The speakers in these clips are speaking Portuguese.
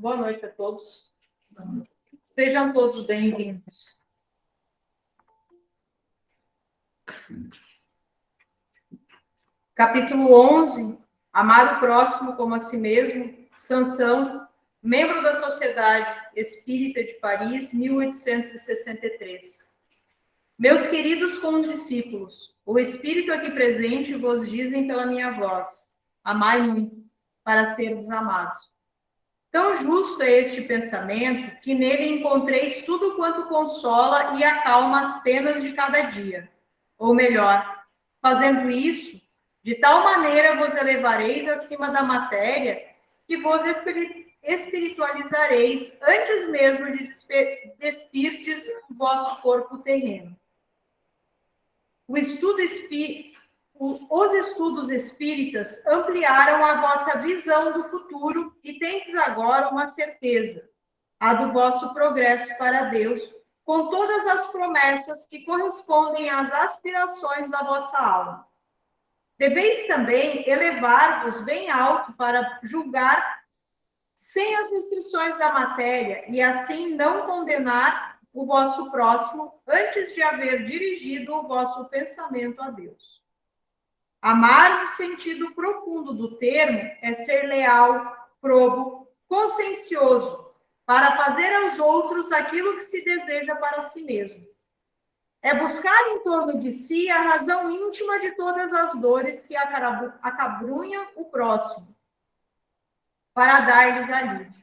Boa noite a todos. Sejam todos bem-vindos. Capítulo 11, amar o próximo como a si mesmo, Sansão, membro da Sociedade Espírita de Paris, 1863. Meus queridos condiscípulos, o Espírito aqui presente vos dizem pela minha voz, amai muito, para serdes amados. Tão justo é este pensamento, que nele encontreis tudo quanto consola e acalma as penas de cada dia. Ou melhor, fazendo isso, de tal maneira vos elevareis acima da matéria, que vos espiritualizareis antes mesmo de despirdes o vosso corpo terreno. Os estudos espíritas ampliaram a vossa visão do futuro e tendes agora uma certeza, a do vosso progresso para Deus, com todas as promessas que correspondem às aspirações da vossa alma. Deveis também elevar-vos bem alto para julgar sem as restrições da matéria e assim não condenar o vosso próximo antes de haver dirigido o vosso pensamento a Deus. Amar no sentido profundo do termo é ser leal, probo, consciencioso, para fazer aos outros aquilo que se deseja para si mesmo. É buscar em torno de si a razão íntima de todas as dores que acabrunham o próximo, para dar-lhes alívio.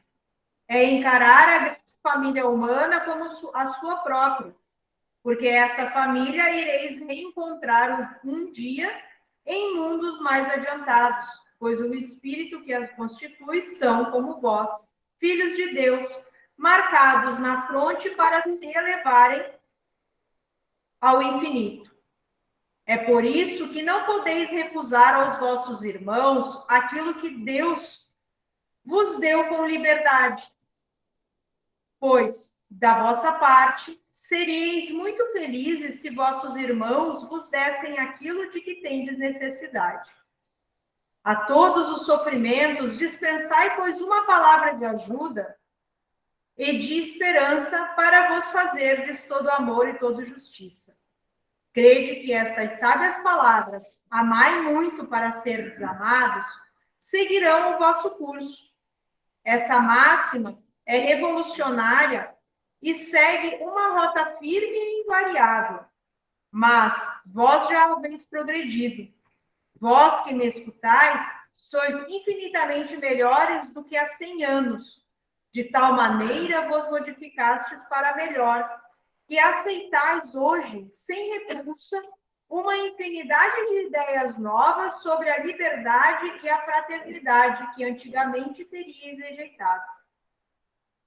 É encarar a grande família humana como a sua própria, porque essa família ireis reencontrar um dia em mundos mais adiantados, pois o espírito que as constitui são, como vós, filhos de Deus, marcados na fronte para se elevarem ao infinito. É por isso que não podeis recusar aos vossos irmãos aquilo que Deus vos deu com liberdade, pois, da vossa parte, seríeis muito felizes se vossos irmãos vos dessem aquilo de que tendes necessidade. A todos os sofrimentos dispensai, pois, uma palavra de ajuda e de esperança para vos fazerdes todo amor e toda justiça. Crede que estas sábias palavras, amai muito para serdes amados, seguirão o vosso curso. Essa máxima é revolucionária e segue uma rota firme e invariável. Mas vós já haveis progredido. Vós que me escutais, sois infinitamente melhores do que há 100 anos. De tal maneira vos modificastes para melhor, que aceitais hoje, sem repulsa, uma infinidade de ideias novas sobre a liberdade e a fraternidade que antigamente teríeis rejeitado.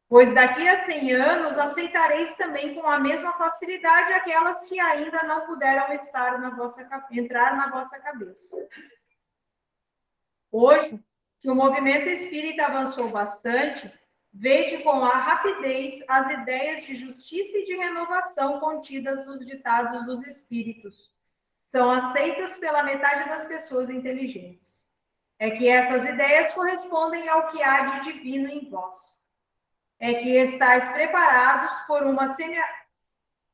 Pois daqui a 100 anos aceitareis também com a mesma facilidade aquelas que ainda não puderam entrar na vossa cabeça. Hoje, que o movimento espírita avançou bastante, vede com a rapidez as ideias de justiça e de renovação contidas nos ditados dos espíritos. São aceitas pela metade das pessoas inteligentes. É que essas ideias correspondem ao que há de divino em vós. É que estáis preparados por uma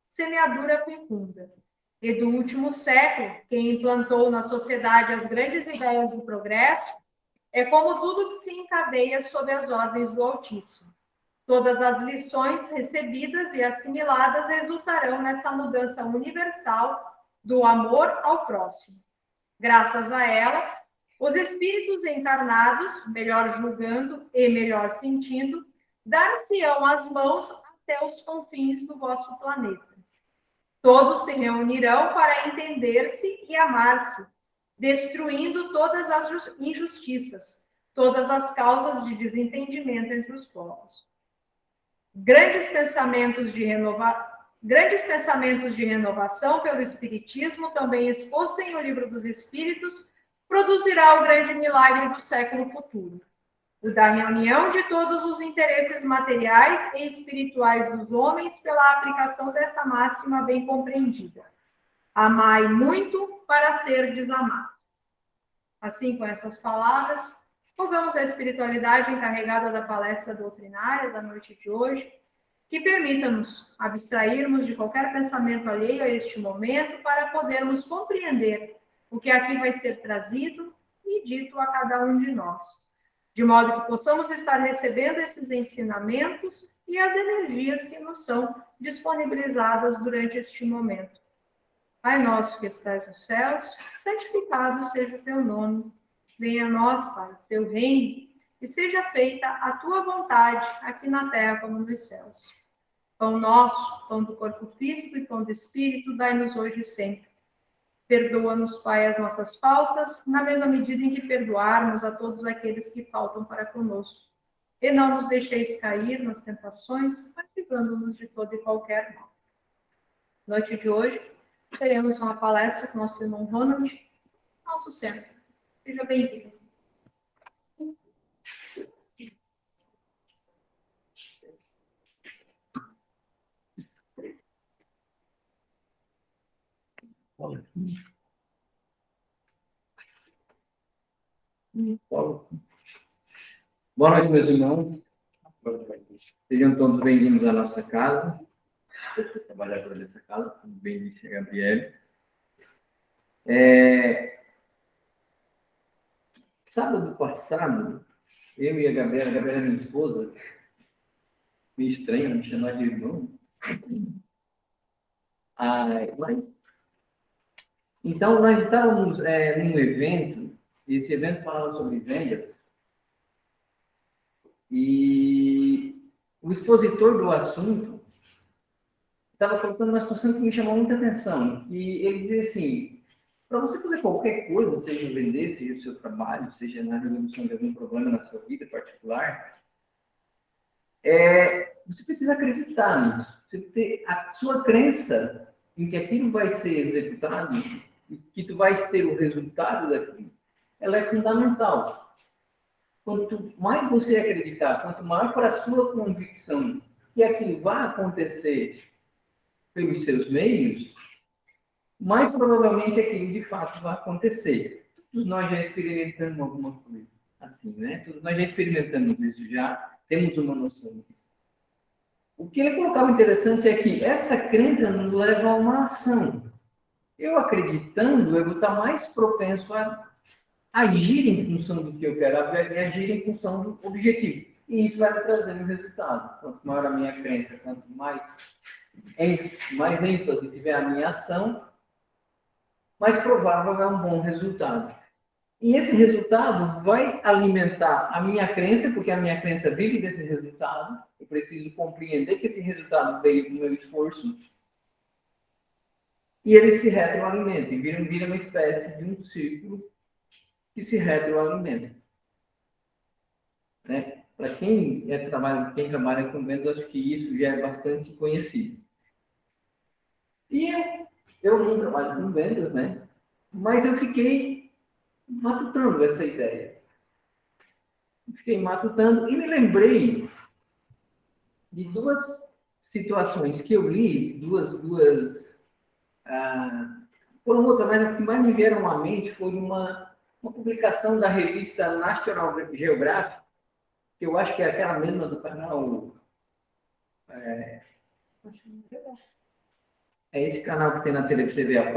semeadura fecunda. E do último século, quem implantou na sociedade as grandes ideias do progresso, é como tudo que se encadeia sob as ordens do Altíssimo. Todas as lições recebidas e assimiladas resultarão nessa mudança universal do amor ao próximo. Graças a ela, os espíritos encarnados, melhor julgando e melhor sentindo, dar-se-ão as mãos até os confins do vosso planeta. Todos se reunirão para entender-se e amar-se, destruindo todas as injustiças, todas as causas de desentendimento entre os povos. Grandes pensamentos de renovação pelo Espiritismo, também exposto em O Livro dos Espíritos, produzirá o grande milagre do século futuro, o da reunião de todos os interesses materiais e espirituais dos homens pela aplicação dessa máxima bem compreendida. Amai muito para serdes amados. Assim, com essas palavras, Rogamos a espiritualidade encarregada da palestra doutrinária da noite de hoje, que permita-nos abstrairmos de qualquer pensamento alheio a este momento para podermos compreender o que aqui vai ser trazido e dito a cada um de nós, de modo que possamos estar recebendo esses ensinamentos e as energias que nos são disponibilizadas durante este momento. Pai nosso que estais nos céus, santificado seja o teu nome. Venha a nós, Pai, o teu reino, e seja feita a tua vontade, aqui na terra como nos céus. Pão nosso, pão do corpo físico e pão do espírito, dai-nos hoje e sempre. Perdoa-nos, Pai, as nossas faltas, na mesma medida em que perdoarmos a todos aqueles que faltam para conosco. E não nos deixeis cair nas tentações, mas livrando-nos de todo e qualquer mal. Noite de hoje, teremos uma palestra com nosso irmão Ronald, nosso centro. Seja bem-vindo. Boa noite, meus irmãos. Sejam todos bem-vindos à nossa casa. Trabalhadora dessa casa, como bem disse a Gabriela. Sábado passado, eu e a Gabriela é minha esposa, meio estranho me chamar de irmão. Então, nós estávamos num evento, e esse evento falava sobre vendas, e o expositor do assunto estava colocando uma situação que me chamou muita atenção. E ele dizia assim, para você fazer qualquer coisa, seja vender, seja o seu trabalho, seja na resolução de algum problema na sua vida particular, você precisa acreditar nisso. Você ter a sua crença em que aquilo vai ser executado e que tu vais ter o resultado daquilo, ela é fundamental. Quanto mais você acreditar, quanto maior for a sua convicção que aquilo vai acontecer pelos seus meios, mais provavelmente aquilo de fato vai acontecer. Todos nós já experimentamos alguma coisa assim, né? Todos nós já experimentamos isso, já temos uma noção. O que ele colocava interessante é que essa crença nos leva a uma ação. Eu acreditando, eu vou estar mais propenso a agir em função do que eu quero, agir em função do objetivo. E isso vai me trazer um resultado. Quanto maior a minha crença, quanto mais ênfase tiver a minha ação, mais provável é um bom resultado. E esse resultado vai alimentar a minha crença, porque a minha crença vive desse resultado. Eu preciso compreender que esse resultado veio do meu esforço. E ele se retroalimenta, e vira uma espécie de um círculo que se retroalimenta. Né? Para quem trabalha com vendas, acho que isso já é bastante conhecido. E eu não trabalho com vendas, né? Mas eu fiquei matutando essa ideia. Fiquei matutando e me lembrei de duas situações que eu li, foram outras, mas as que mais me vieram à mente foi uma publicação da revista National Geographic, que eu acho que é aquela mesma do canal... É esse canal que tem na TV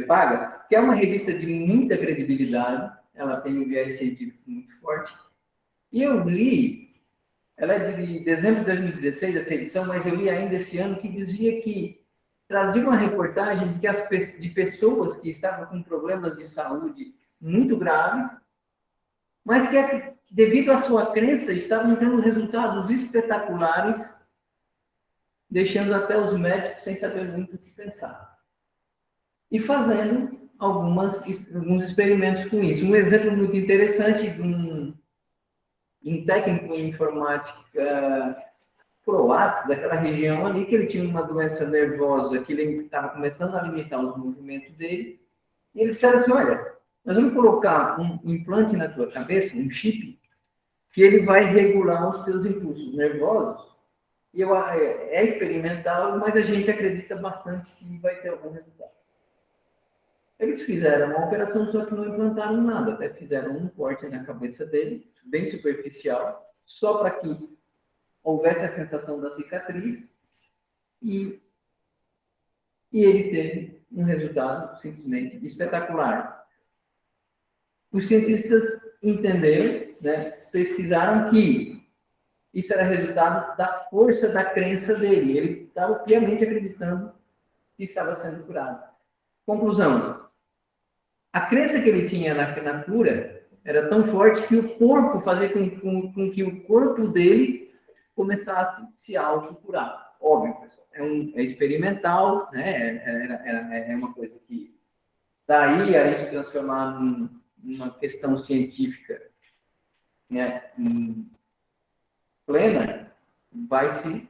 Paga, que é uma revista de muita credibilidade, ela tem um viés científico muito forte. E eu li, ela é de dezembro de 2016, essa edição, mas eu li ainda esse ano, que dizia que trazia uma reportagem de pessoas que estavam com problemas de saúde muito graves, mas que, devido à sua crença, estavam tendo resultados espetaculares, deixando até os médicos sem saber muito o que pensar. E fazendo alguns experimentos com isso. Um exemplo muito interessante de um técnico em informática croata, daquela região ali, que ele tinha uma doença nervosa, que ele estava começando a limitar os movimentos deles, e ele disseram assim, olha, nós vamos colocar um implante na tua cabeça, um chip, que ele vai regular os teus impulsos nervosos. E é experimental, mas a gente acredita bastante que vai ter algum resultado. Eles fizeram uma operação, só que não implantaram nada. Até fizeram um corte na cabeça dele, bem superficial, só para que houvesse a sensação da cicatriz. E ele teve um resultado simplesmente espetacular. Os cientistas entenderam, né, pesquisaram que isso era resultado da força da crença dele. Ele estava piamente acreditando que estava sendo curado. Conclusão: a crença que ele tinha na cura era tão forte que o corpo fazia com que o corpo dele começasse a se autocurar. Óbvio, pessoal, é experimental, né? É uma coisa que daí a gente transformar numa questão científica, né, plena, vai se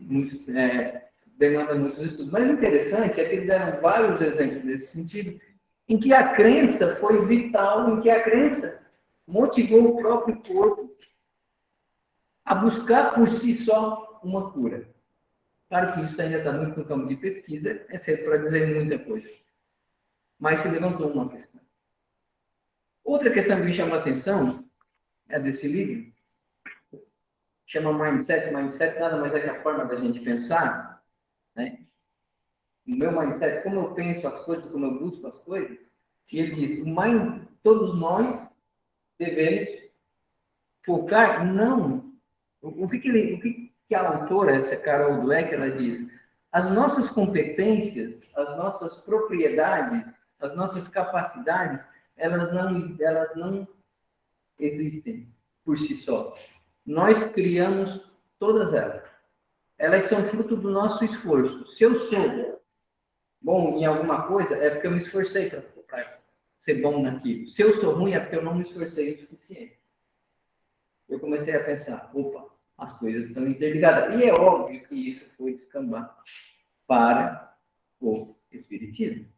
demanda muitos estudos. Mas o interessante é que eles deram vários exemplos nesse sentido, em que a crença foi vital, em que a crença motivou o próprio corpo a buscar por si só uma cura. Claro que isso ainda está muito no campo de pesquisa, é cedo para dizer muita coisa. Mas se levantou uma questão. Outra questão que me chamou a atenção é desse livro, chama Mindset. Mindset nada mais é que a forma da gente pensar, né? O meu mindset, como eu penso as coisas, como eu busco as coisas, e ele diz, todos nós devemos focar, não, o que a autora, essa Carol Dweck, ela diz, as nossas competências, as nossas propriedades, as nossas capacidades, elas não existem por si só. Nós criamos todas elas. Elas são fruto do nosso esforço. Se eu sou bom em alguma coisa, é porque eu me esforcei para ser bom naquilo. Se eu sou ruim, é porque eu não me esforcei o suficiente. Eu comecei a pensar, opa, as coisas estão interligadas. E é óbvio que isso foi descambar para o Espiritismo.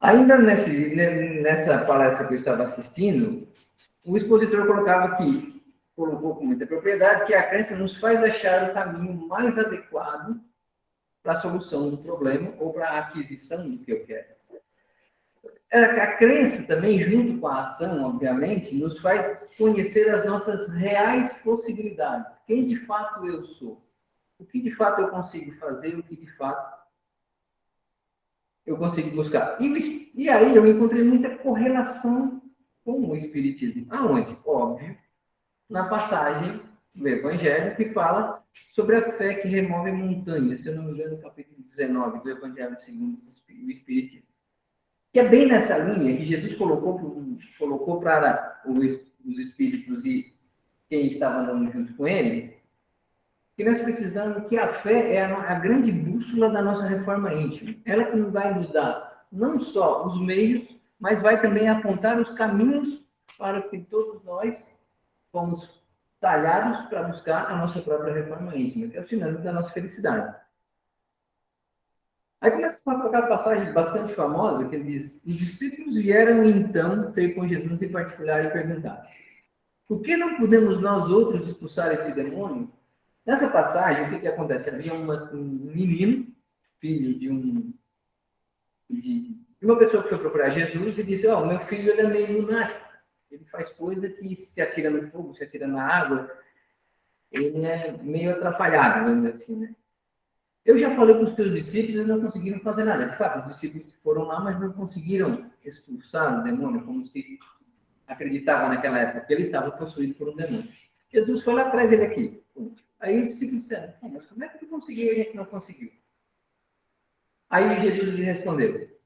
Ainda nessa palestra que eu estava assistindo, o expositor colocou com muita propriedade, que a crença nos faz achar o caminho mais adequado para a solução do problema ou para a aquisição do que eu quero. A crença também, junto com a ação, obviamente, nos faz conhecer as nossas reais possibilidades. Quem de fato eu sou? O que de fato eu consigo fazer? O que de fato eu consigo buscar? E aí eu encontrei muita correlação com o Espiritismo. Aonde? Óbvio, na passagem do Evangelho que fala sobre a fé que remove montanhas, se eu não me engano, no capítulo 19 do Evangelho segundo o Espiritismo. Que é bem nessa linha que Jesus colocou para os espíritos e quem estava andando junto com ele, que nós precisamos que a fé é a grande bússola da nossa reforma íntima. Ela que vai nos dar não só os meios, mas vai também apontar os caminhos para que todos nós fomos talhados para buscar a nossa própria reforma íntima, que é o sinônimo da nossa felicidade. Aí começa uma aquela passagem bastante famosa, que ele diz, os discípulos vieram então ter com Jesus em particular e perguntaram, por que não podemos nós outros expulsar esse demônio? Nessa passagem, o que acontece? Havia um menino, filho de uma pessoa que foi procurar Jesus e disse, meu filho ele é meio lunático, ele faz coisa que se atira no fogo, se atira na água, ele é meio atrapalhado, vamos dizer assim, né? Eu já falei com os teus discípulos e não conseguiram fazer nada. De fato, os discípulos foram lá, mas não conseguiram expulsar o demônio, como se acreditavam naquela época, que ele estava possuído por um demônio. Jesus foi lá atrás dele aqui. Aí os discípulos disseram, mas como é que tu conseguiu e a gente não conseguiu? Aí Jesus lhe respondeu,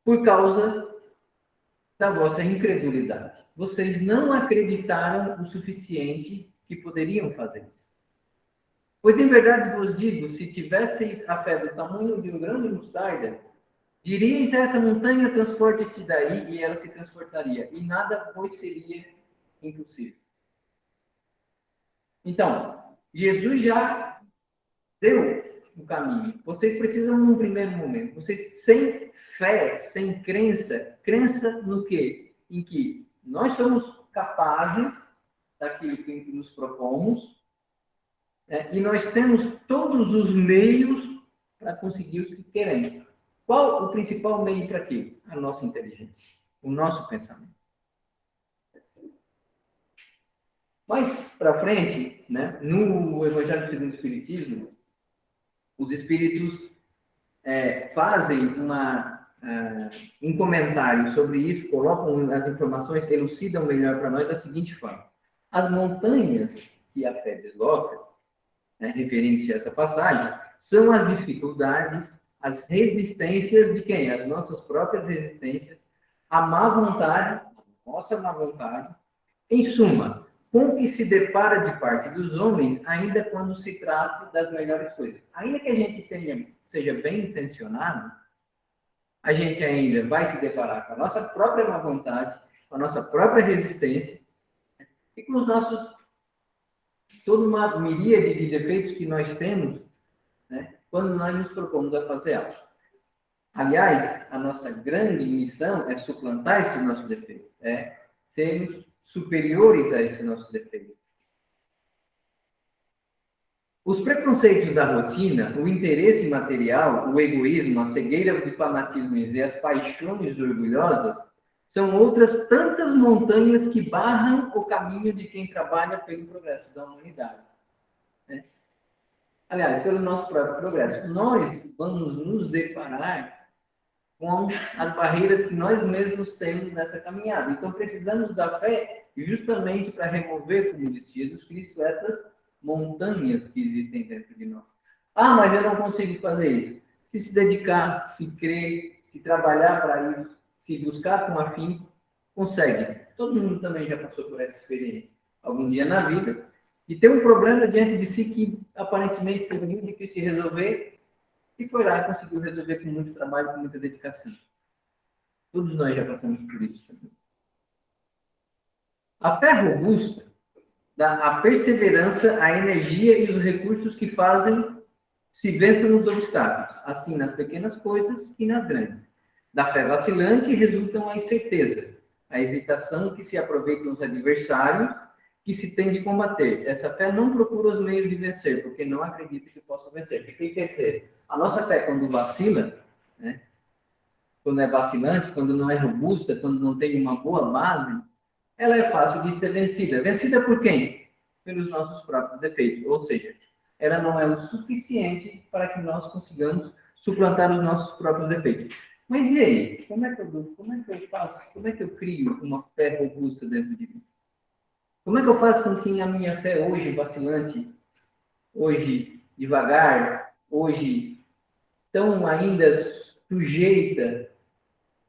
por causa da vossa incredulidade. Vocês não acreditaram o suficiente que poderiam fazer. Pois em verdade vos digo, se tivesseis a fé do tamanho de um grão de mostarda, diríeis a essa montanha, transporte-te daí, e ela se transportaria, e nada vos seria impossível. Então, Jesus já deu o caminho. Vocês precisam, num primeiro momento, vocês sem fé, sem crença no quê? Em que nós somos capazes daquilo que nos propomos, e nós temos todos os meios para conseguir o que queremos. Qual o principal meio para quê? A nossa inteligência, o nosso pensamento. Mais para frente, né, no Evangelho segundo o Espiritismo, os espíritos fazem um comentário sobre isso, colocam as informações, elucidam melhor para nós da seguinte forma. As montanhas que a fé desloca, né, referente a essa passagem, são as dificuldades, as resistências de quem? As nossas próprias resistências, a má vontade, a nossa má vontade, em suma, com o que se depara de parte dos homens, ainda quando se trata das melhores coisas. Ainda que a gente seja bem intencionado, a gente ainda vai se deparar com a nossa própria má vontade, com a nossa própria resistência, e com os nossos, toda uma miríade de defeitos que nós temos, né, quando nós nos propomos a fazer algo. Aliás, a nossa grande missão é suplantar esse nosso defeito, sermos superiores a esse nosso defeito. Os preconceitos da rotina, o interesse material, o egoísmo, a cegueira de fanatismo e as paixões orgulhosas são outras tantas montanhas que barram o caminho de quem trabalha pelo progresso da humanidade. Né? Aliás, pelo nosso próprio progresso. Nós vamos nos deparar com as barreiras que nós mesmos temos nessa caminhada. Então, precisamos da fé justamente para remover, como disse Jesus Cristo, essas montanhas que existem dentro de nós. Ah, mas eu não consigo fazer isso. Se dedicar, se crer, se trabalhar para isso, se buscar com afinco, consegue. Todo mundo também já passou por essa experiência. Algum dia na vida, de ter um problema diante de si que aparentemente seria muito difícil de resolver, e foi lá e conseguiu resolver com muito trabalho, com muita dedicação. Todos nós já passamos por isso também. A fé robusta dá a perseverança, a energia e os recursos que fazem se vençam os obstáculos, assim nas pequenas coisas e nas grandes. Da fé vacilante resultam a incerteza, a hesitação que se aproveitam os adversários que se tem de combater. Essa fé não procura os meios de vencer, porque não acredita que possa vencer. O que quer dizer? A nossa fé, quando vacila, né, quando é vacilante, quando não é robusta, quando não tem uma boa base, ela é fácil de ser vencida. Vencida por quem? Pelos nossos próprios defeitos. Ou seja, ela não é o suficiente para que nós consigamos suplantar os nossos próprios defeitos. Mas e aí? Como é que eu faço? Como é que eu crio uma fé robusta dentro de mim? Como é que eu faço com que a minha fé hoje vacilante, hoje devagar, hoje tão ainda sujeita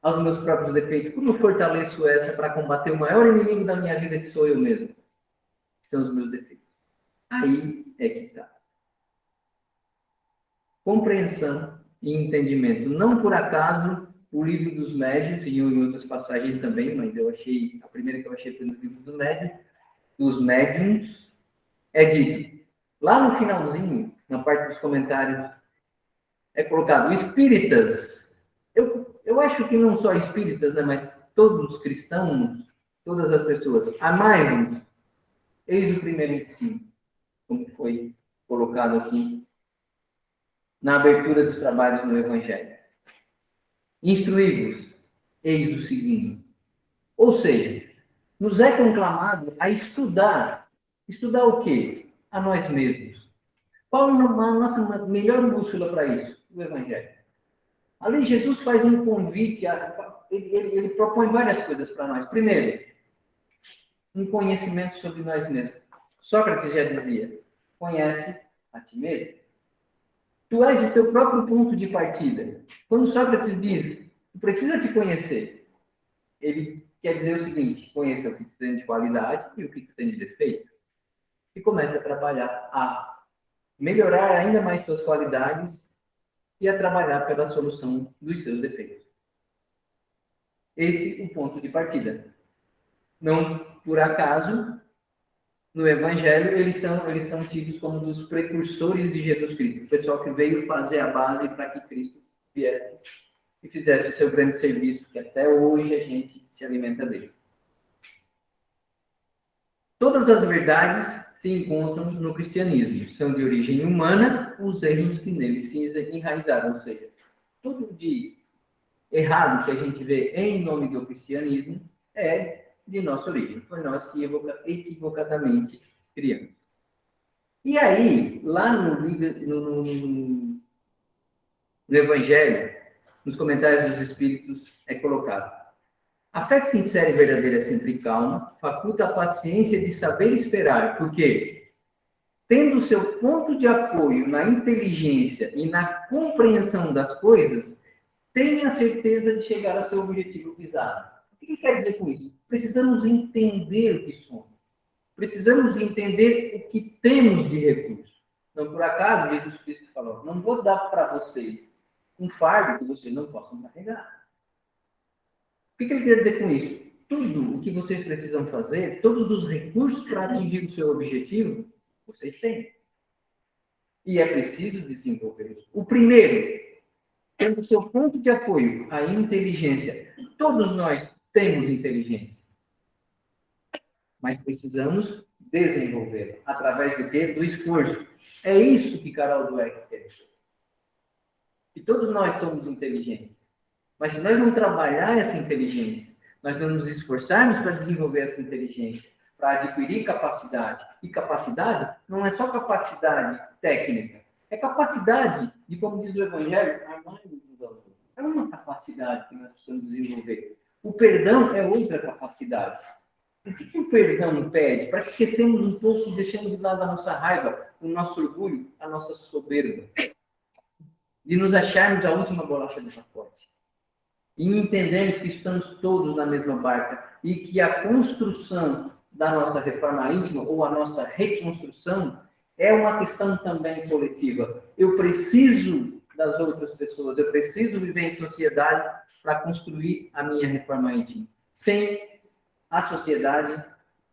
aos meus próprios defeitos, como eu fortaleço essa para combater o maior inimigo da minha vida, que sou eu mesmo, que são os meus defeitos? Aí é que está. Compreensão e entendimento. Não por acaso, o livro dos médiuns, e em outras passagens também, mas a primeira que eu achei foi no livro dos médiuns, é dito, lá no finalzinho, na parte dos comentários, é colocado, espíritas. Eu acho que não só espíritas, né, mas todos os cristãos, todas as pessoas, amai-vos, eis o primeiro ensino, como foi colocado aqui na abertura dos trabalhos no Evangelho. Instruí-vos, eis o segundo. Ou seja, nos é conclamado a estudar. Estudar o quê? A nós mesmos. Qual a nossa melhor bússola para isso? O Evangelho. Ali, Jesus faz um convite, ele propõe várias coisas para nós. Primeiro, um conhecimento sobre nós mesmos. Sócrates já dizia, conhece a ti mesmo. Tu és o teu próprio ponto de partida. Quando Sócrates diz, tu precisa te conhecer, ele quer dizer o seguinte, conheça o que tu tem de qualidade e o que tu tem de defeito. E começa a trabalhar, a melhorar ainda mais suas qualidades e a trabalhar pela solução dos seus defeitos. Esse é o ponto de partida. Não por acaso, no Evangelho, eles são tidos como dos precursores de Jesus Cristo. O pessoal que veio fazer a base para que Cristo viesse e fizesse o seu grande serviço, que até hoje a gente se alimenta dele. Todas as verdades se encontram no cristianismo. São de origem humana os erros que nele se enraizaram. Ou seja, tudo de errado que a gente vê em nome do cristianismo é de nossa origem. Foi nós que equivocadamente criamos. E aí, lá no Evangelho, nos comentários dos Espíritos, é colocado: a fé sincera e verdadeira é sempre calma, faculta a paciência de saber esperar, porque, tendo seu ponto de apoio na inteligência e na compreensão das coisas, tem a certeza de chegar ao seu objetivo visado. O que quer dizer com isso? Precisamos entender o que somos. Precisamos entender o que temos de recurso. Não por acaso, Jesus Cristo falou: não vou dar para vocês um fardo que vocês não possam carregar. O que ele quer dizer com isso? Tudo o que vocês precisam fazer, todos os recursos para atingir o seu objetivo, vocês têm. E é preciso desenvolvê-los. O primeiro, tendo o seu ponto de apoio, a inteligência. Todos nós temos inteligência. Mas precisamos desenvolvê-la. Através do quê? Do esforço. É isso que Carol Dweck quer. E todos nós somos inteligentes. Mas se nós não trabalhar essa inteligência, nós não nos esforçarmos para desenvolver essa inteligência, para adquirir capacidade. E capacidade não é só capacidade técnica. É capacidade de, como diz o Evangelho, amar-nos uns aos outros. É uma capacidade que nós precisamos desenvolver. O perdão é outra capacidade. O que o perdão pede? Para que esquecemos um pouco e deixemos de lado a nossa raiva, o nosso orgulho, a nossa soberba. De nos acharmos a última bolacha do pacote. E entendermos que estamos todos na mesma barca e que a construção da nossa reforma íntima ou a nossa reconstrução é uma questão também coletiva. Eu preciso das outras pessoas, eu preciso viver em sociedade para construir a minha reforma íntima. Sem a sociedade,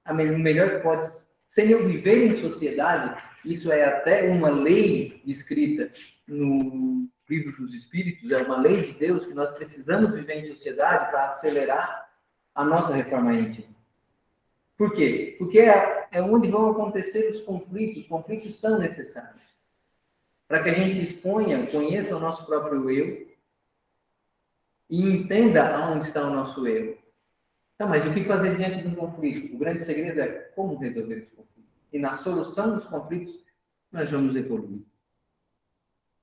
o melhor que pode, sem eu viver em sociedade, isso é até uma lei descrita no Livro dos Espíritos, é uma lei de Deus que nós precisamos viver em sociedade para acelerar a nossa reforma íntima. Por quê? Porque é onde vão acontecer os conflitos. Os conflitos são necessários. Para que a gente exponha, conheça o nosso próprio eu e entenda aonde está o nosso eu. Então, mas o que fazer diante de um conflito? O grande segredo é como resolver os conflitos. E na solução dos conflitos, nós vamos evoluir.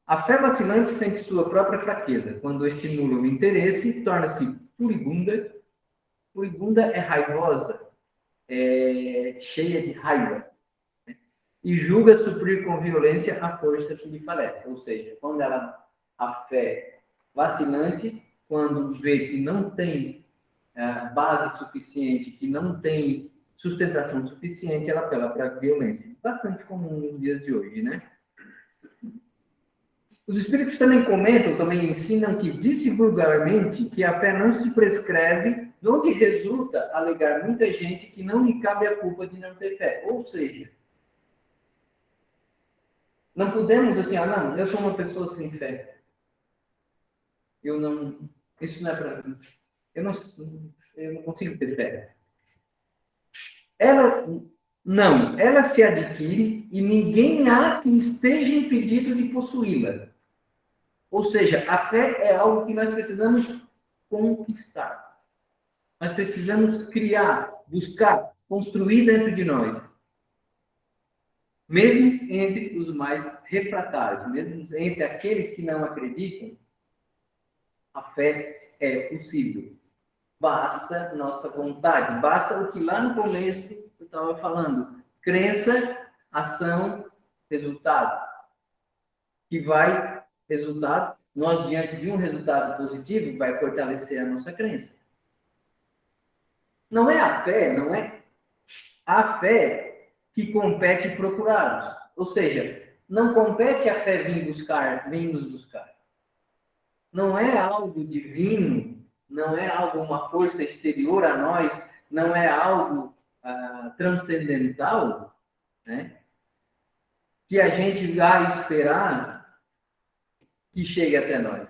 A fé vacilante sente sua própria fraqueza. Quando estimula o interesse, torna-se furibunda. Furibunda é raivosa, é cheia de raiva. Né? E julga suprir com violência a força que lhe falece. Ou seja, quando a fé vacilante, quando vê que não tem base suficiente, que não tem sustentação suficiente, ela apela para a violência. Bastante comum nos dias de hoje, né? Os espíritos também comentam, também ensinam que, disse vulgarmente, que a fé não se prescreve, de onde resulta alegar muita gente que não lhe cabe a culpa de não ter fé. Ou seja, não podemos assim, não, eu sou uma pessoa sem fé. Isso não é para mim. Eu não consigo ter fé. Ela se adquire e ninguém há que esteja impedido de possuí-la. Ou seja, a fé é algo que nós precisamos conquistar. Nós precisamos criar, buscar, construir dentro de nós. Mesmo entre os mais refratários, mesmo entre aqueles que não acreditam, a fé é possível. Basta nossa vontade, basta o que lá no começo eu estava falando. Crença, ação, resultado. Que vai, resultado, nós diante de um resultado positivo, vai fortalecer a nossa crença. Não é a fé que compete procurá-los. Ou seja, não compete a fé vir nos buscar. Não é algo divino, não é algo, uma força exterior a nós, não é algo transcendental, né? Que a gente vai esperar que chegue até nós.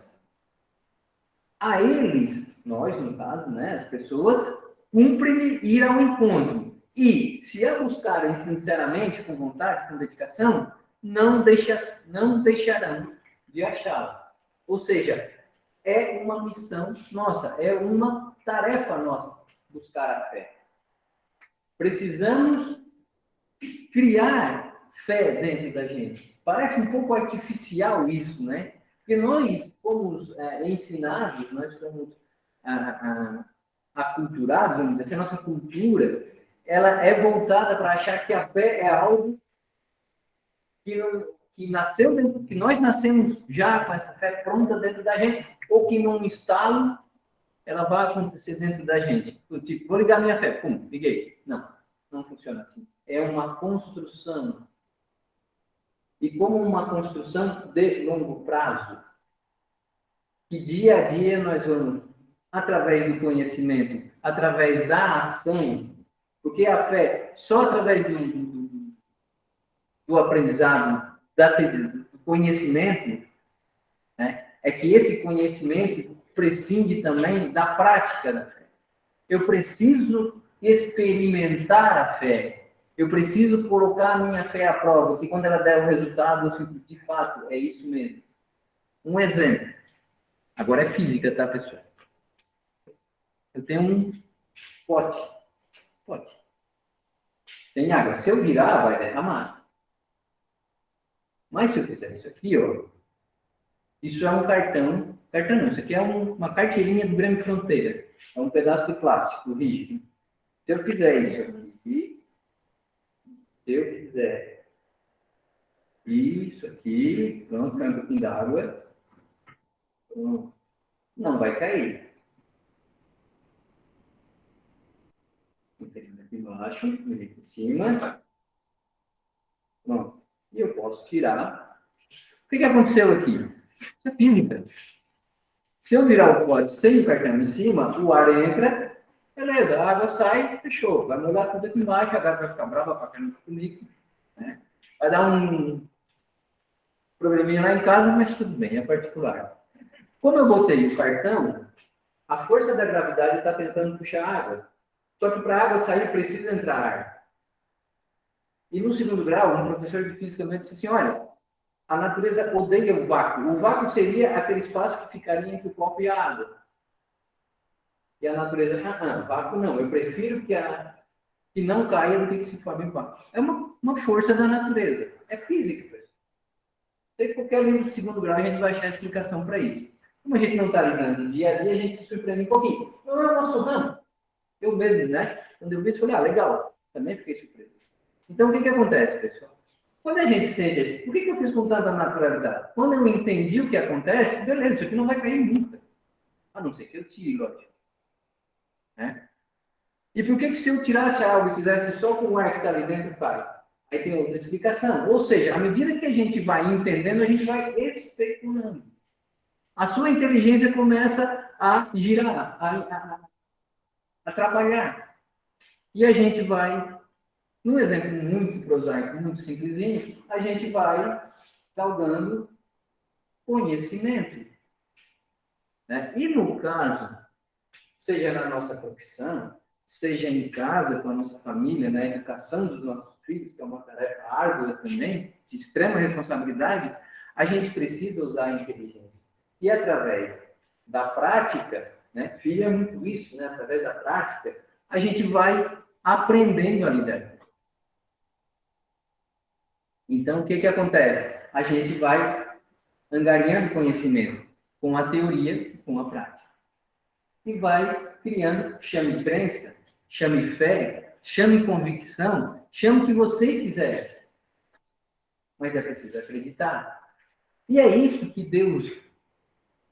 A eles, nós no caso, né, as pessoas, cumpre ir ao encontro. E, se a buscarem sinceramente, com vontade, com dedicação, não deixarão de achá-lo. Ou seja, é uma missão nossa, é uma tarefa nossa buscar a fé. Precisamos criar fé dentro da gente. Parece um pouco artificial isso, né? Porque nós fomos ensinados, nós fomos aculturados, vamos dizer assim, a nossa cultura, ela é voltada para achar que a fé é algo que nasceu dentro, que nós nascemos já com essa fé pronta dentro da gente, ou que num estalo ela vai acontecer dentro da gente. Tipo, vou ligar minha fé, pum, liguei. Não, não funciona assim. É uma construção. E como uma construção de longo prazo, que dia a dia nós vamos, através do conhecimento, através da ação, porque a fé, só através do aprendizado, do conhecimento, né, é que esse conhecimento prescinde também da prática da fé. Eu preciso experimentar a fé. Eu preciso colocar a minha fé à prova, que quando ela der o resultado, eu fico, de fato, é isso mesmo. Um exemplo. Agora é física, tá, pessoal? Eu tenho um pote. Tem água. Se eu virar, vai derramar. Mas se eu fizer isso aqui, ó, isso é um cartão. Cartão não, isso aqui é uma carteirinha do Grêmio Fronteira. É um pedaço de plástico rígido. Se eu fizer isso aqui, se eu fizer isso aqui, pronto, cai um pouquinho d'água, não vai cair. Aqui embaixo, aqui em cima. Pronto. E eu posso tirar. O que aconteceu aqui? Isso é física. Se eu virar o pote sem o cartão em cima, o ar entra, beleza, a água sai, fechou. Vai molhar tudo aqui embaixo, a gata vai ficar brava pra caramba comigo. Né? Vai dar um probleminha lá em casa, mas tudo bem, é particular. Como eu botei o cartão, a força da gravidade está tentando puxar a água. Só que para a água sair, precisa entrar ar. E no segundo grau, um professor de física me disse assim, olha, a natureza odeia o vácuo. O vácuo seria aquele espaço que ficaria entre o copo e a água. E a natureza, vácuo não. Eu prefiro que não caia do que se forme vácuo. É uma força da natureza. É física, pessoal. Sei que qualquer livro de segundo grau a gente vai achar explicação para isso. Como a gente não está lidando dia a dia, a gente se surpreende um pouquinho. Não é o nosso ramo. Eu mesmo, né? Quando eu vi isso, falei, legal. Também fiquei surpreso. Então, o que acontece, pessoal? Quando a gente sente, por que eu fiz com tanta naturalidade? Quando eu entendi o que acontece, beleza, isso aqui não vai cair nunca. A não ser que eu tire, lógico. Né? E por que se eu tirasse algo e fizesse só com o ar que está ali dentro, cai? Aí tem outra explicação. Ou seja, à medida que a gente vai entendendo, a gente vai especulando. A sua inteligência começa a girar, a trabalhar. E a gente vai, num exemplo muito prosaico, muito simplesinho, a gente vai galgando conhecimento. Né? E no caso, seja na nossa profissão, seja em casa, com a nossa família, na educação dos nossos filhos, que é uma tarefa árdua também, de extrema responsabilidade, a gente precisa usar a inteligência. E através da prática, né, filho é muito isso, né, através da prática, a gente vai aprendendo a lidar. Então, o que acontece? A gente vai angariando conhecimento com a teoria e com a prática. E vai criando, chame crença, chame fé, chame convicção, chame o que vocês quiserem. Mas é preciso acreditar. E é isso que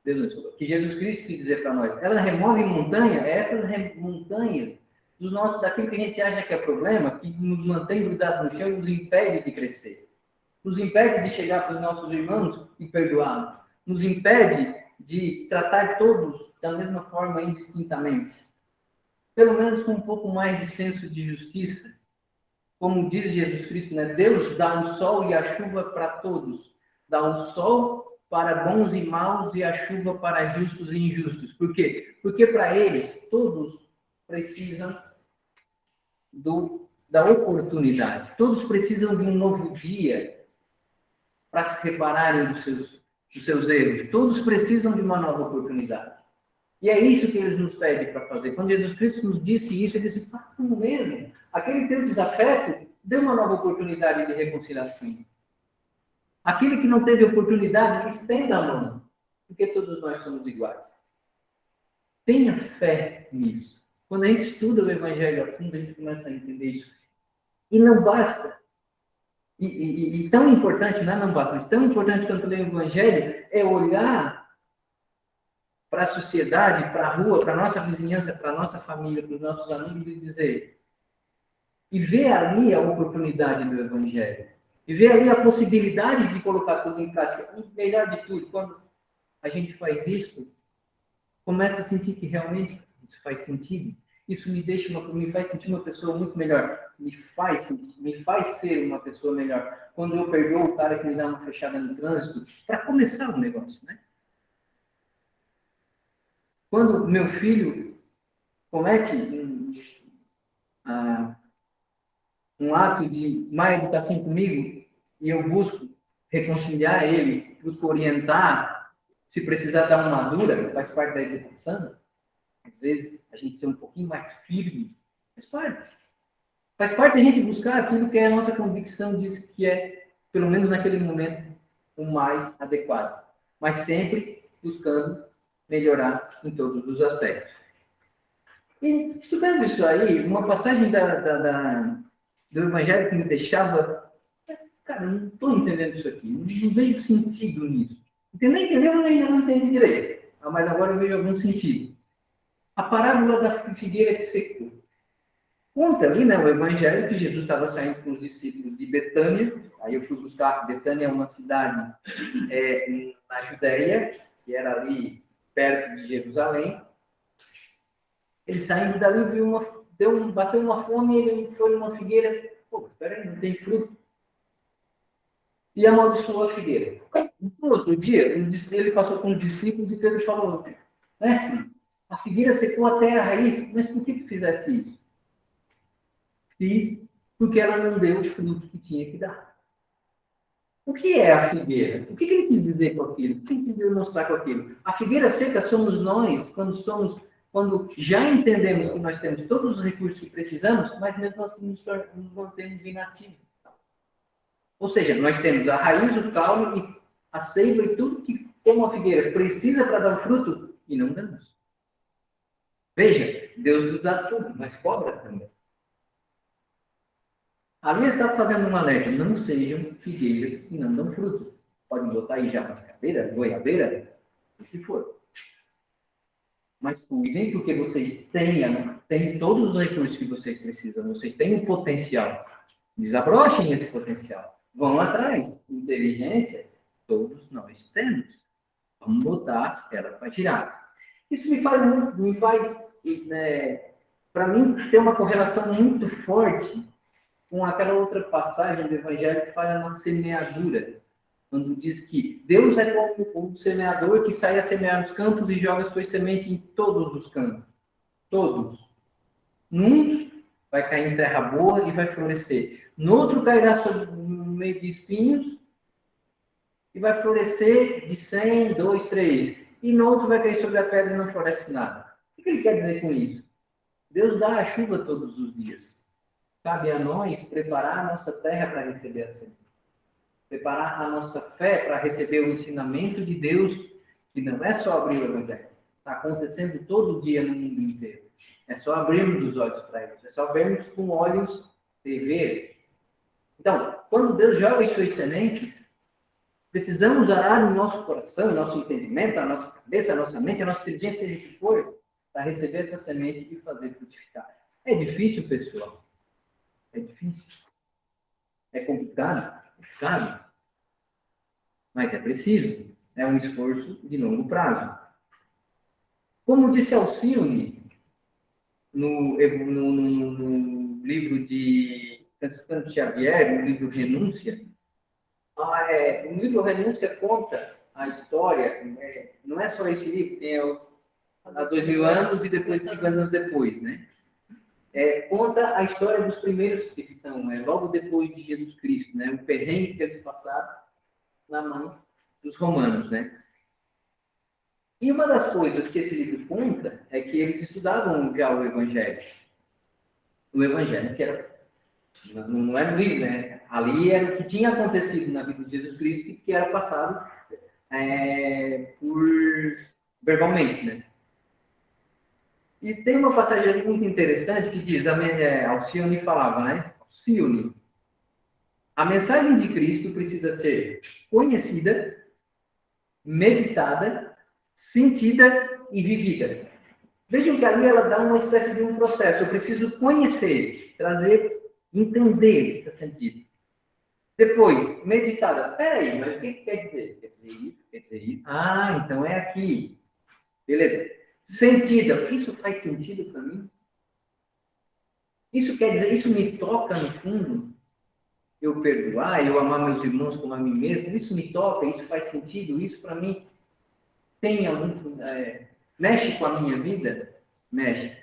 que Jesus Cristo quis dizer para nós. Ela remove montanha, essas montanhas daquilo que a gente acha que é problema, que nos mantém grudados no chão e nos impede de crescer. Nos impede de chegar para os nossos irmãos e perdoá-los. Nos impede de tratar todos da mesma forma, indistintamente. Pelo menos com um pouco mais de senso de justiça. Como diz Jesus Cristo, né? Deus dá um sol e a chuva para todos. Dá um sol para bons e maus e a chuva para justos e injustos. Por quê? Porque para eles, todos precisam da oportunidade. Todos precisam de um novo dia para se repararem dos seus dos seus erros. Todos precisam de uma nova oportunidade. E é isso que eles nos pedem para fazer. Quando Jesus Cristo nos disse isso, ele disse, façam o mesmo. Aquele teu desafeto, dê uma nova oportunidade de reconciliação. Aquele que não teve oportunidade, estenda a mão. Porque todos nós somos iguais. Tenha fé nisso. Quando a gente estuda o Evangelho a fundo, a gente começa a entender isso. E não basta. E tão importante, não basta, mas tão importante quanto ler o Evangelho é olhar para a sociedade, para a rua, para a nossa vizinhança, para a nossa família, para os nossos amigos e dizer, e ver ali a oportunidade do Evangelho, e ver ali a possibilidade de colocar tudo em prática. E melhor de tudo, quando a gente faz isso, começa a sentir que realmente isso faz sentido. Isso me faz sentir uma pessoa muito melhor. Me faz ser uma pessoa melhor. Quando eu perdoo o cara que me dá uma fechada no trânsito, para começar o negócio, né? Quando meu filho comete um ato de má educação comigo e eu busco reconciliar ele, busco orientar, se precisar dar uma dura, faz parte da educação. Às vezes, a gente ser um pouquinho mais firme, faz parte. Faz parte a gente buscar aquilo que a nossa convicção diz que é, pelo menos naquele momento, o mais adequado. Mas sempre buscando melhorar em todos os aspectos. E estudando isso aí, uma passagem do Evangelho que me deixava, cara, eu não estou entendendo isso aqui, não vejo sentido nisso. Entendeu? Eu ainda não entendi direito, mas agora eu vejo algum sentido. A parábola da figueira que secou. Conta ali, né, o Evangelho, que Jesus estava saindo com os discípulos de Betânia. Aí eu fui buscar, Betânia é uma cidade na Judéia, que era ali perto de Jerusalém. Ele saindo dali, bateu uma fome, ele foi numa figueira. Pô, espera aí, não tem fruto. E amaldiçoou a figueira. No outro dia, ele passou com os discípulos e Pedro falou, mestre, a figueira secou até a raiz, mas por que tu fizesse isso? Fiz porque ela não deu o fruto que tinha que dar. O que é a figueira? O que ele quis dizer com aquilo? O que ele quis mostrar com aquilo? A figueira seca somos nós, quando já entendemos que nós temos todos os recursos que precisamos, mas mesmo assim nos mantemos inativos. Ou seja, nós temos a raiz, o caule, e a seiva e tudo que, como a figueira, precisa para dar o fruto, e não damos. Veja, Deus nos dá tudo, mas cobra também. Ali ele está fazendo uma alerta, não sejam figueiras que não dão fruto. Pode botar aí jabacabeira, goiabeira, o que for. Mas cuidem porque vocês têm todos os recursos que vocês precisam, vocês têm um potencial. Desabrochem esse potencial. Vão atrás. Inteligência, todos nós temos. Vamos botar ela para girar. Isso me faz para mim, ter uma correlação muito forte com aquela outra passagem do Evangelho que fala na semeadura. Quando diz que Deus é como um semeador que sai a semear os campos e joga sua semente em todos os campos. Todos. Num vai cair em terra boa e vai florescer. No outro cairá no meio de espinhos e vai florescer de 100, 2, 3. E no outro vai cair sobre a pedra e não floresce nada. O que ele quer dizer com isso? Deus dá a chuva todos os dias. Cabe a nós preparar a nossa terra para receber a semente. Preparar a nossa fé para receber o ensinamento de Deus, que não é só abrir o Evangelho. Está acontecendo todo dia no mundo inteiro. É só abrirmos os olhos para eles. É só vermos com olhos de ver. Então, quando Deus joga as suas sementes, precisamos arar no nosso coração, no nosso entendimento, a nossa cabeça, a nossa mente, a nossa inteligência, seja o que for, para receber essa semente e fazer frutificar. É difícil, pessoal. É difícil. É complicado. Mas é preciso. É um esforço de longo prazo. Como disse Alcione, no livro de Francisco Xavier, no livro Renúncia, o livro Renúncia conta a história, não é só esse livro, tem há 2000 anos e depois 5 anos depois, né? Conta a história dos primeiros cristãos, logo depois de Jesus Cristo, né? O perrengue que eles passaram na mão dos romanos, né? E uma das coisas que esse livro conta é que eles estudavam já o Evangelho. O Evangelho, que era, não era um livro, né? Ali era o que tinha acontecido na vida de Jesus Cristo, que era passado por verbalmente, né? E tem uma passagem ali muito interessante que diz, Alcione falava, né? Alcione, a mensagem de Cristo precisa ser conhecida, meditada, sentida e vivida. Vejam que ali ela dá uma espécie de um processo. Eu preciso conhecer, trazer, entender o que está sendo dito. Depois, meditada. Peraí, mas o que quer dizer? Quer dizer isso? Quer dizer isso? Ah, então é aqui. Beleza. Sentida. Isso faz sentido para mim? Isso quer dizer, isso me toca no fundo? Eu perdoar, eu amar meus irmãos como a mim mesmo? Isso me toca? Isso faz sentido? Isso para mim tem algum... mexe com a minha vida? Mexe.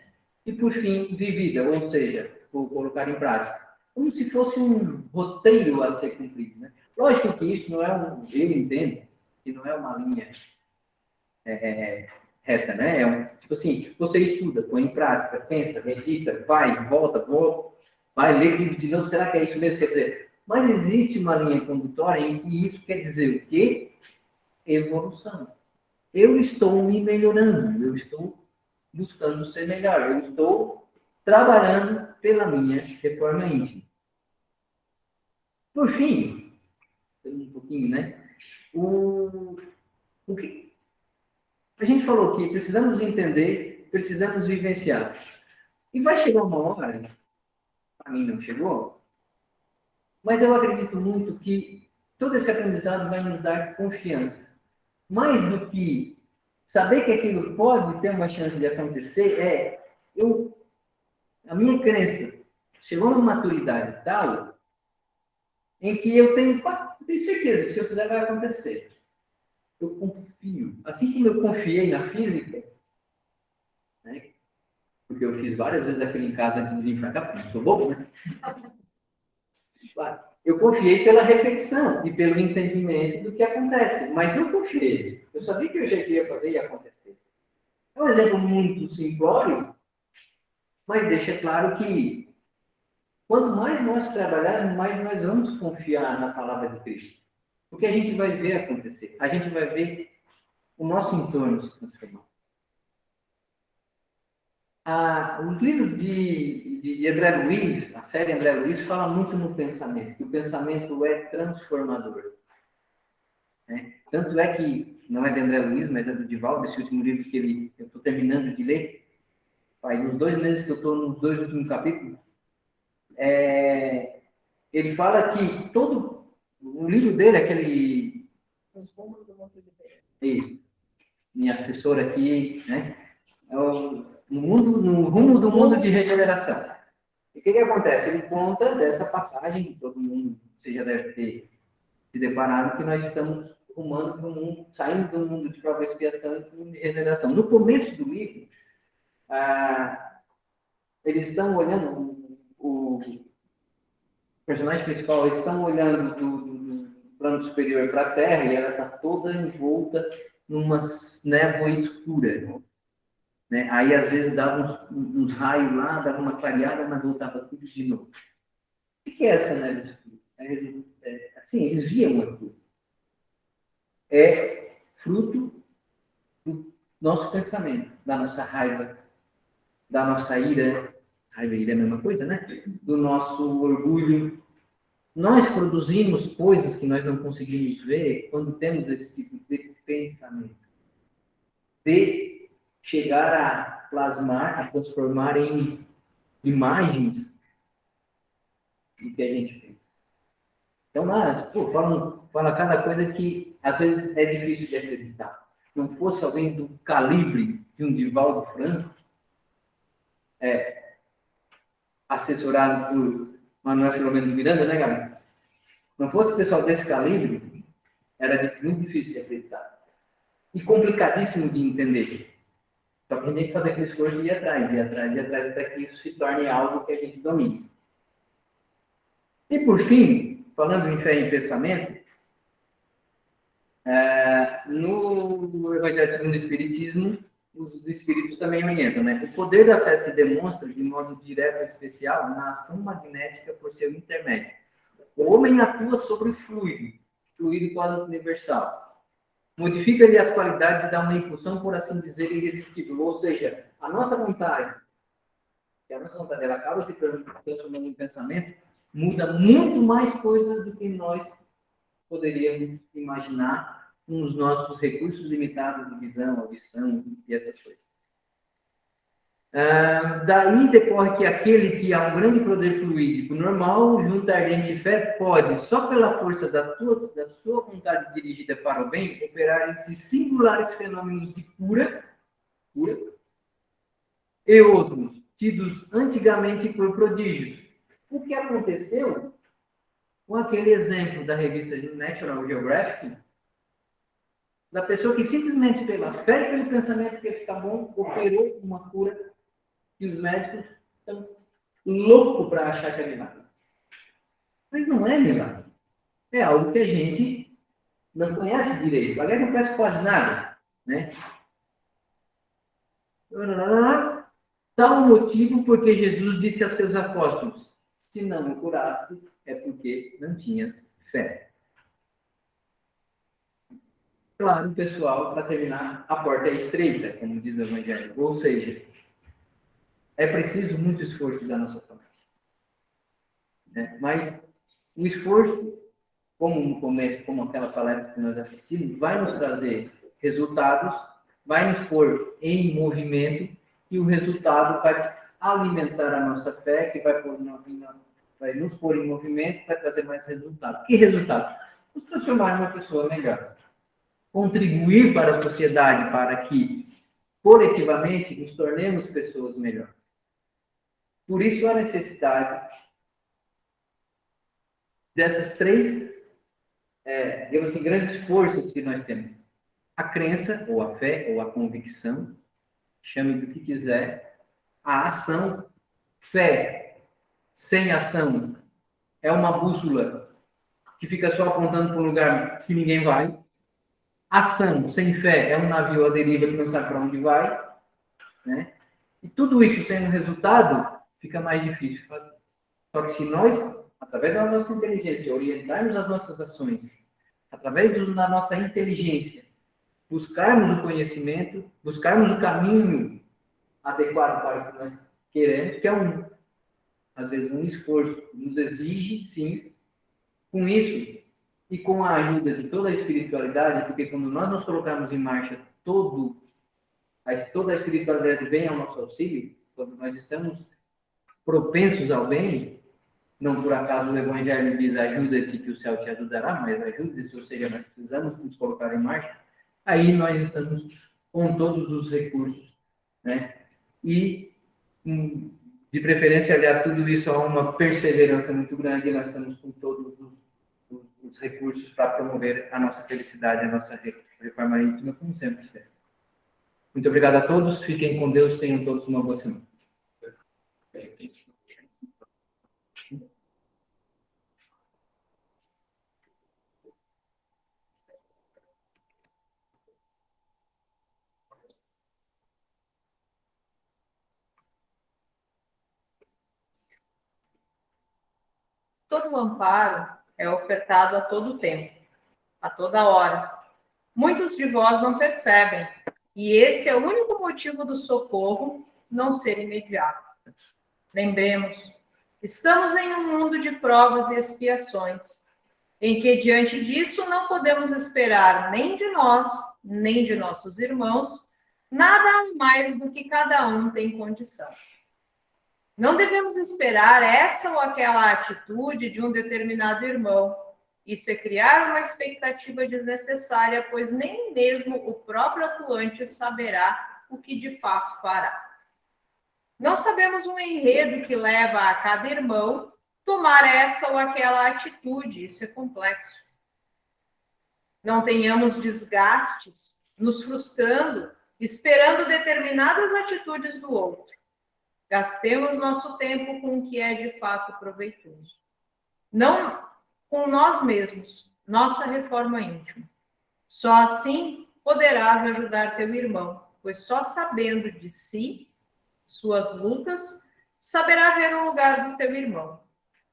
E por fim, vivida, ou seja, vou colocar em prática. Como se fosse um roteiro a ser cumprido, né? Lógico que isso não é eu entendo, que não é uma linha reta, né? Tipo assim, você estuda, põe em prática, pensa, medita, vai, volta, vai ler livro de novo, será que é isso mesmo? Quer dizer, mas existe uma linha condutória em que isso quer dizer o quê? Evolução. Eu estou me melhorando, eu estou buscando ser melhor, eu estou trabalhando pela minha reforma íntima. Por fim, um pouquinho, né? O que a gente falou que precisamos entender, precisamos vivenciar. E vai chegar uma hora, para mim não chegou, mas eu acredito muito que todo esse aprendizado vai nos dar confiança. Mais do que saber que aquilo pode ter uma chance de acontecer, a minha crença chegou numa maturidade tal em que eu tenho certeza, se eu fizer vai acontecer. Eu confio. Assim como eu confiei na física, né? Porque eu fiz várias vezes aquilo em casa antes de vir para cá, porque estou bobo, né? Eu confiei pela repetição e pelo entendimento do que acontece. Mas eu confiei. Eu sabia que o jeito que ia fazer ia acontecer. É um exemplo muito simplório, mas deixa claro que quanto mais nós trabalharmos, mais nós vamos confiar na palavra de Cristo. Porque a gente vai ver acontecer. A gente vai ver o nosso entorno se transformar. O livro de André Luiz, a série André Luiz, fala muito no pensamento, que o pensamento é transformador. Né? Tanto é que, não é de André Luiz, mas é do Divaldo, esse último livro que eu estou terminando de ler, faz uns 2 meses que eu estou nos 2 últimos capítulos, ele fala que o livro dele, aquele... Isso, minha assessora aqui, né? No rumo do mundo de regeneração. E o que acontece? Ele conta dessa passagem, que todo mundo, você já deve ter se deparado, que nós estamos rumando para um mundo, saindo do mundo de prova e expiação e para o mundo de regeneração. No começo do livro, eles estão olhando, o personagem principal, eles estão olhando do plano superior para a Terra e ela está toda envolta numa névoa escura. Né? Aí, às vezes, dava uns raios lá, dava uma clareada, mas voltava tudo de novo. O que é essa névoa escura? Assim, eles viam aquilo. É fruto do nosso pensamento, da nossa raiva, da nossa ira. Raiva e ira é a mesma coisa, né? Do nosso orgulho. Nós produzimos coisas que nós não conseguimos ver quando temos esse tipo de pensamento. De chegar a plasmar, a transformar em imagens do que a gente fez. Então, fala cada coisa que às vezes é difícil de acreditar. Não fosse alguém do calibre de um Divaldo Franco, assessorado por Manuel Filomeno de Miranda, né, Gabi? Não fosse pessoal desse calibre, era muito difícil de acreditar. E complicadíssimo de entender. Só que a gente tem que fazer aquele esforço de ir atrás, até que isso se torne algo que a gente domine. E por fim, falando em fé e em pensamento, no Evangelho segundo o Espiritismo, os espíritos também orientam, né? O poder da fé se demonstra de modo direto e especial na ação magnética por seu intermédio. O homem atua sobre o fluido quase universal. Modifica-lhe as qualidades e dá uma impulsão, por assim dizer, irresistível. Ou seja, a nossa vontade, ela acaba se transformando em pensamento, muda muito mais coisas do que nós poderíamos imaginar com os nossos recursos limitados de visão, audição e essas coisas. Daí decorre que aquele que há um grande poder fluídico normal, junto à ardente fé, pode, só pela força da sua vontade dirigida para o bem, operar esses singulares fenômenos de cura, e outros, tidos antigamente por prodígios. O que aconteceu com aquele exemplo da revista National Geographic, da pessoa que simplesmente pela fé e pelo pensamento que ia ficar bom, operou uma cura que os médicos estão loucos para achar que é milagre. Mas não é milagre. É algo que a gente não conhece direito. Aliás, não conhece quase nada. Né? Tal motivo porque Jesus disse a seus apóstolos, se não me curasses, é porque não tinhas fé. Claro, pessoal, para terminar, a porta é estreita, como diz o Evangelho. Ou seja, é preciso muito esforço da nossa parte. Né? Mas o esforço, como no começo, como aquela palestra que nós assistimos, vai nos trazer resultados, vai nos pôr em movimento, e o resultado vai alimentar a nossa fé, que vai nos pôr em movimento, vai trazer mais resultado. Que resultado? Nos transformar em uma pessoa melhor. Contribuir para a sociedade, para que, coletivamente, nos tornemos pessoas melhores. Por isso, a necessidade dessas três, digamos assim, grandes forças que nós temos. A crença, ou a fé, ou a convicção, chame do que quiser. A ação, fé sem ação, é uma bússola que fica só apontando para um lugar que ninguém vai. Ação sem fé é um navio à deriva que não sabe para onde vai. Né? E tudo isso sendo resultado, fica mais difícil fazer. Só que se nós, através da nossa inteligência, orientarmos as nossas ações, através da nossa inteligência, buscarmos o conhecimento, buscarmos o caminho adequado para o que nós queremos, que é às vezes um esforço, nos exige, sim, com isso e com a ajuda de toda a espiritualidade, porque quando nós nos colocarmos em marcha, toda a espiritualidade vem ao nosso auxílio, quando nós estamos propensos ao bem, não por acaso o Evangelho diz ajuda-te que o céu te ajudará, mas ajuda-se, ou seja, nós precisamos nos colocar em marcha, aí nós estamos com todos os recursos, né? E, de preferência, aliar tudo isso a uma perseverança muito grande, e nós estamos com todos os recursos para promover a nossa felicidade, a nossa reforma íntima, como sempre será. Muito obrigado a todos, fiquem com Deus, tenham todos uma boa semana. Todo o amparo é ofertado a todo tempo, a toda hora. Muitos de vós não percebem, e esse é o único motivo do socorro não ser imediato. Lembremos, estamos em um mundo de provas e expiações, em que, diante disso, não podemos esperar nem de nós, nem de nossos irmãos, nada mais do que cada um tem condição. Não devemos esperar essa ou aquela atitude de um determinado irmão. Isso é criar uma expectativa desnecessária, pois nem mesmo o próprio atuante saberá o que de fato fará. Não sabemos um enredo que leva a cada irmão tomar essa ou aquela atitude. Isso é complexo. Não tenhamos desgastes, nos frustrando, esperando determinadas atitudes do outro. Gastemos nosso tempo com o que é de fato proveitoso. Não com nós mesmos, nossa reforma íntima. Só assim poderás ajudar teu irmão, pois só sabendo de si, suas lutas, saberá ver o lugar do teu irmão.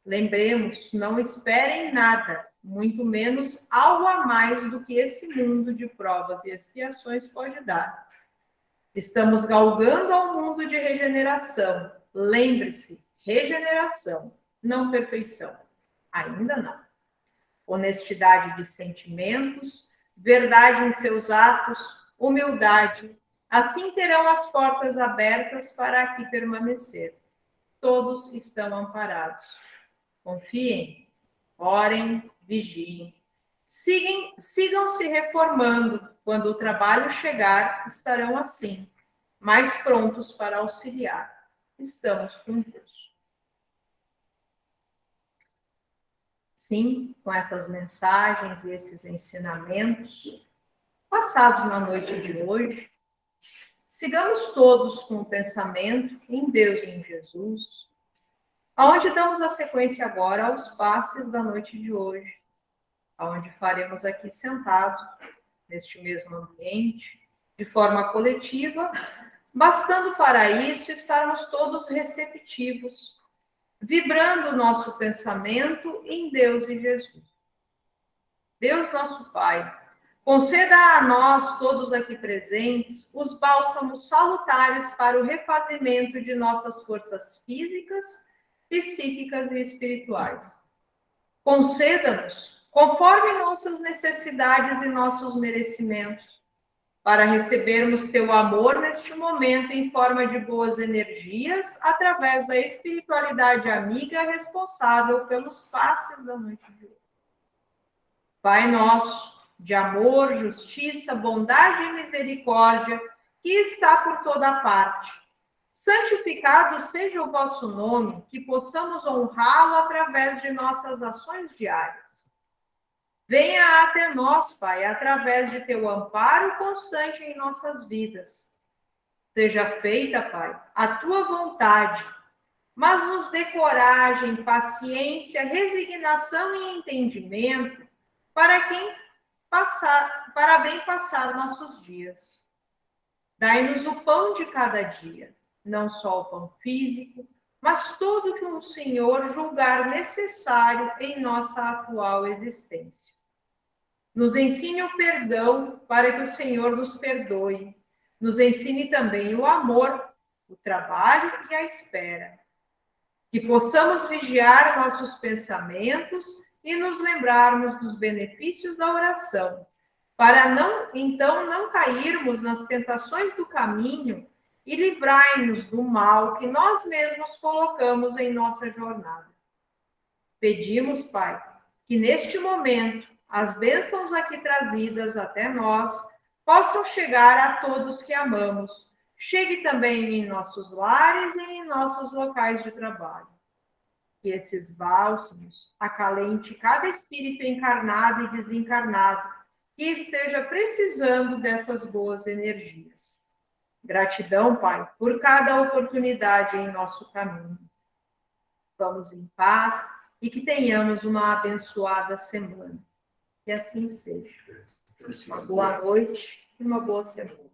Lembremos, não esperem nada, muito menos algo a mais do que esse mundo de provas e expiações pode dar. Estamos galgando ao mundo de regeneração. Lembre-se, regeneração, não perfeição. Ainda não. Honestidade de sentimentos, verdade em seus atos, humildade. Assim terão as portas abertas para aqui permanecer. Todos estão amparados. Confiem, orem, vigiem. Sigam se reformando. Quando o trabalho chegar, estarão assim, mais prontos para auxiliar. Estamos com Deus. Sim, com essas mensagens e esses ensinamentos passados na noite de hoje, sigamos todos com o pensamento em Deus e em Jesus, aonde damos a sequência agora aos passes da noite de hoje, aonde faremos aqui sentados, neste mesmo ambiente, de forma coletiva, bastando para isso estarmos todos receptivos, vibrando o nosso pensamento em Deus e Jesus. Deus nosso Pai, conceda a nós, todos aqui presentes, os bálsamos salutares para o refazimento de nossas forças físicas, psíquicas e espirituais. Conceda-nos, conforme nossas necessidades e nossos merecimentos, para recebermos teu amor neste momento em forma de boas energias, através da espiritualidade amiga responsável pelos passes da noite de hoje. Pai nosso, de amor, justiça, bondade e misericórdia, que está por toda parte, santificado seja o vosso nome, que possamos honrá-lo através de nossas ações diárias. Venha até nós, Pai, através de teu amparo constante em nossas vidas. Seja feita, Pai, a tua vontade, mas nos dê coragem, paciência, resignação e entendimento para bem passar nossos dias. Dai-nos o pão de cada dia, não só o pão físico, mas tudo que o Senhor julgar necessário em nossa atual existência. Nos ensine o perdão para que o Senhor nos perdoe. Nos ensine também o amor, o trabalho e a espera. Que possamos vigiar nossos pensamentos e nos lembrarmos dos benefícios da oração, para não cairmos nas tentações do caminho e livrai-nos do mal que nós mesmos colocamos em nossa jornada. Pedimos, Pai, que neste momento as bênçãos aqui trazidas até nós possam chegar a todos que amamos. Chegue também em nossos lares e em nossos locais de trabalho. Que esses bálsamos acalente cada espírito encarnado e desencarnado que esteja precisando dessas boas energias. Gratidão, Pai, por cada oportunidade em nosso caminho. Vamos em paz e que tenhamos uma abençoada semana. Que assim seja. Uma boa noite e uma boa semana.